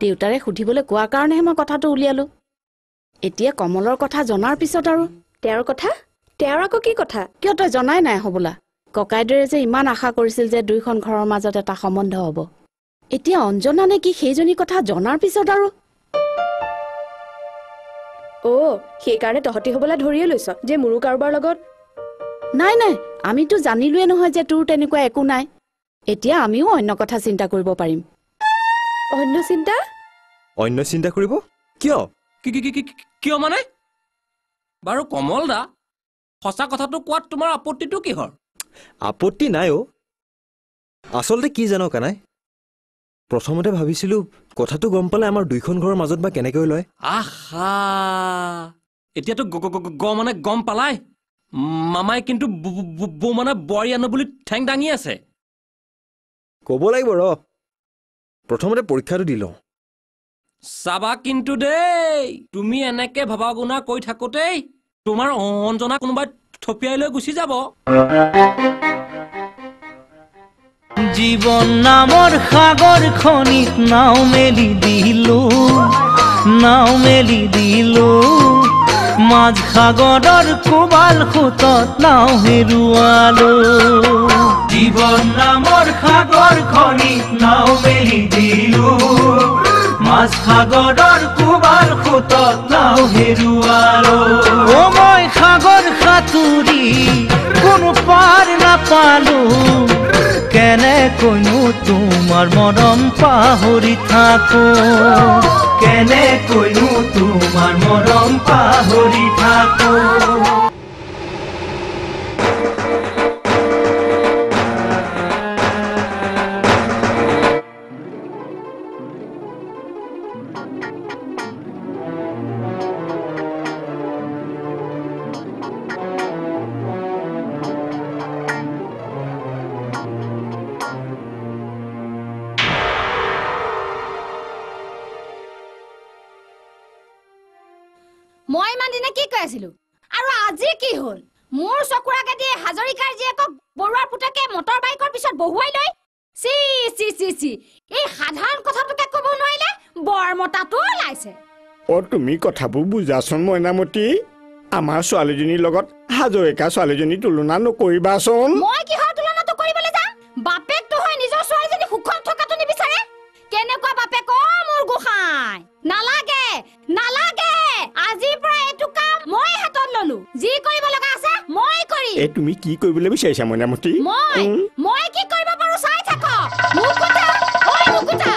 দেউতাৰে সুধিবলৈ কোৱাৰ কাৰণেহে মই কথাটো উলিয়ালো এতিয়া কমলৰ কথা জনাৰ পিছত আৰু তেওঁৰ কথা তেওঁৰ আকৌ কি কথা কিয় তই জনাই নাই হবলা ককাইদেৰে যে ইমান আশা কৰিছিল যে দুইখন ঘৰৰ মাজত এটা সম্বন্ধ হ'ব এতিয়া অঞ্জনা নে কি সেইজনী কথা জনাৰ পিছত আৰু সেইকাৰণে তহঁতি হবলা ধৰিয়ে লৈছ যে মোৰো কাৰোবাৰ লগত নাই নাই আমিতো জানিলোৱে নহয় যে তোৰ তেনেকুৱা একো নাই এতিয়া আমিও অন্য কথা চিন্তা কৰিব পাৰিম অন্য চিন্তা কৰিব কিয় কিয় মানে বাৰু কমল দা সঁচা কথাটো কোৱাত তোমাৰ আপত্তিটো কিহৰ আপত্তি নাই আচলতে কি জানো কানাই প্ৰথমতে ভাবিছিলো কথাটো গম পালে আমাৰ দুইখন ঘৰৰ মাজত বা কেনেকৈ লয় আহা এতিয়াতো মানে গম পালাই মামাই কিন্তু বৌ মানে বোৱাৰী আনো বুলি ঠেং দাঙি আছে ক'ব লাগিব ৰ প্ৰথমতে পৰীক্ষাটো দি লওঁ চাবা কিন্তু দেই তুমি এনেকে ভাবা গুণা কৈ থাকোতেই তোমাৰ অঞ্জনা কোনোবাই থপিয়াই লৈ গুচি যাব জীবন নামৰ সাগৰ খনিত নাও মেলি দিলো মাঝ সাগৰৰ কোবাল খুতত নাও হেৰুৱালো জীবন নামৰ সাগৰ খনিত নাও মেলি দিলো মাঝ সাগৰৰ কোবাল খুতত নাও হেৰুৱালো মই সাগৰ সাঁতুৰি কোনো পাৰ নাপালো কেনেকৈনো তোমাৰ মৰম পাহৰি থাকো কেনেকৈনো তোমাৰ মৰম পাহৰি থাকো মই ইমান দিনে কি কৈ আছিলো আৰু আজি কি হ'ল মোৰ চকুৰাকে দিয়ে হাজৰিকাৰ জীয়েকক বৰুৱাৰ পুতেকে মটৰ বাইকৰ পিছত বহুৱাই লৈ চি চি চি চি এই সাধাৰণ কথাটোকে ক'ব নোৱাৰিলে বৰমতাটো ওলাইছে তুমি কথাবোৰ বুজাচোন মইনামতী আমাৰ ছোৱালীজনীৰ লগত হাজৰিকা ছোৱালীজনী তুলনা নকৰিবাচোন মই কিহৰ তুলনাটো কৰিবলৈ যাম বাপেকটো হৈ নিজৰ ছোৱালীজনী সুখত থকাটো নিবিচাৰে কেনেকুৱা বাপেক মোৰ গোসাঁই নালাগে নালাগে আজিৰ পৰা এইটো কাম মই হাতত ললো যি কৰিব লগা আছে মই কৰিম তুমি কি কৰিবলৈ বিচাৰিছা মইনামতী মই কি কৰিব পাৰো চাই থাক মুকুতা ঐ মুকুতা